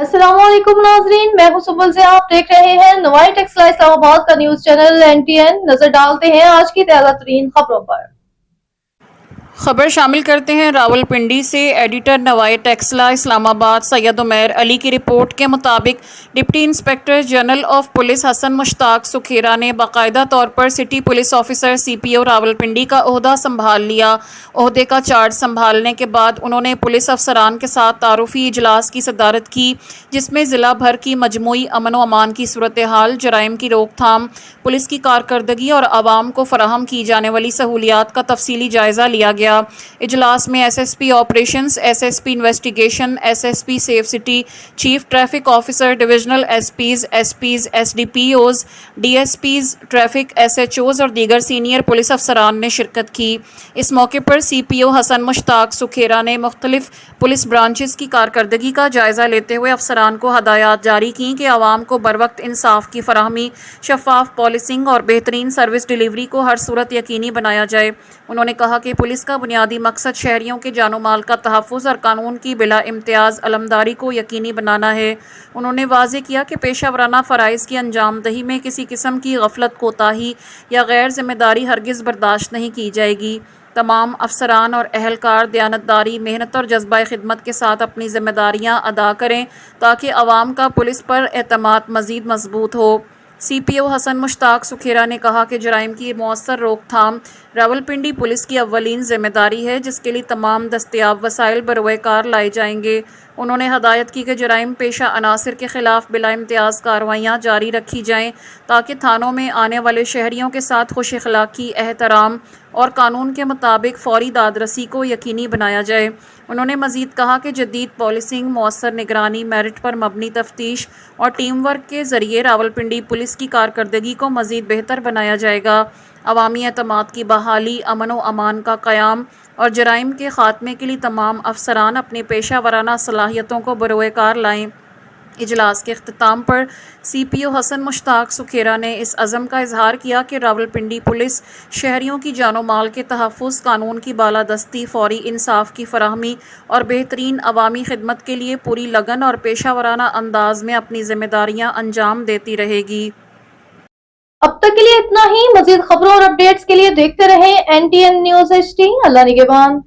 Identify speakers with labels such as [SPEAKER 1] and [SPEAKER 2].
[SPEAKER 1] अस्सलाम वालेकुम नाजरीन, मैं हूं सुबल से। आप देख रहे हैं नवाई टेक्सटाइल इस्लामाबाद का न्यूज चैनल NTN। नजर डालते हैं आज की ताज़ा तरीन खबरों पर।
[SPEAKER 2] खबर शामिल करते हैं रावलपिंडी से। एडिटर नवाई टेक्सला इस्लामाबाद सैयद उमैर अली की रिपोर्ट के मुताबिक deputy inspector general of police Hassan Mushtaq Sukhera ने बाकायदा तौर पर city police officer CPO Rawalpindi का ओहदा संभाल लिया। ओहदे का चार्ज संभालने के बाद उन्होंने पुलिस अफसरान के साथ तारुफी इजलास की सदारत की, जिसमें ज़िला भर की मजमूई अमन व अमान की सूरत हाल, जराइम की रोकथाम, पुलिस की कारकर्दगी और आवाम को फराहम की जाने वाली सहूलियात का तफसीली जायज़ा लिया गया। इजलास में SSP operations, SSP investigation, SSP safe city, chief traffic officer, divisional SPs, SPs, SDPOs, DSPs, traffic SHOs और दीगर सीनियर पुलिस अफसरान ने शिरकत की। इस मौके पर CPO हसन मुश्ताक सुखेरा ने मुख्तलिफ पुलिस ब्रांचेस की कारकर्दगी का जायज़ा लेते हुए अफसरान को हदायत जारी की कि आवाम को बरवक्त इंसाफ की फराहमी, शफाफ पॉलिसिंग और बेहतरीन सर्विस डिलीवरी को हर सूरत यकीनी बनाया जाए। उन्होंने कहा कि पुलिस का बुनियादी मकसद शहरियों के जानो माल का तहफ़्फ़ुज़ और कानून की बिला इम्तियाज़ अलमदारी को यकीनी बनाना है। उन्होंने वाज़ेह किया कि पेशा वराना फ़राइज़ की अंजाम दही में किसी किस्म की गफलत, कोताही या गैर जिम्मेदारी हरगिज़ बर्दाश्त नहीं की जाएगी। तमाम अफसरान और अहलकार दयानतदारी, मेहनत और जज्बा खिदमत के साथ अपनी जिम्मेदारियाँ अदा करें ताकि आवाम का पुलिस पर एतमाद मज़ीद मजबूत हो। CPO हसन मुश्ताक सुखेरा ने कहा कि जराइम की मौसर रोकथाम रावलपिंडी पुलिस की अव्वलीन जिम्मेदारी है, जिसके लिए तमाम दस्तयाब वसाइल बरोएकार लाए जाएंगे। उन्होंने हदायत की कि जराइम पेशा अनासिर के खिलाफ बिला इम्तियाज़ कार्रवाइयाँ जारी रखी जाएँ ताकि थानों में आने वाले शहरियों के साथ खुश अखलाकी, एहतराम और कानून के मुताबिक फौरी दादरसी को यकीनी बनाया जाए। उन्होंने मज़ीद कहा कि जदीद पॉलिसिंग, मौसर निगरानी, मेरिट पर मबनी तफ्तीश और टीम वर्क के ज़रिए रावलपिंडी पुलिस की कारकर्दगी को मज़ीद बेहतर बनाया जाएगा। अवामी एतमाद की बहाली, अमन व अमान का क़याम और जराइम के ख़ात्मे के लिए तमाम अफसरान अपनी पेशा वराना सलाहियतों को बरोएकार लाएँ। इजलास के अख्ताम पर CPO हसन मुश्ताक सुखेरा ने इस अज़म का इजहार किया कि रावलपिंडी पुलिस शहरियों की जानो माल के तहफ़्फ़ुज़, कानून की बालादस्ती, फौरी इंसाफ की फराहमी और बेहतरीन अवामी खिदमत के लिए पूरी लगन और पेशा वराना अंदाज में अपनी जिम्मेदारियाँ अंजाम देती रहेगी।
[SPEAKER 1] अब तक के लिए इतना ही। मज़ीद खबरों और अपडेट्स के लिए देखते रहें NTN News HD। अल्लाह निगहबान।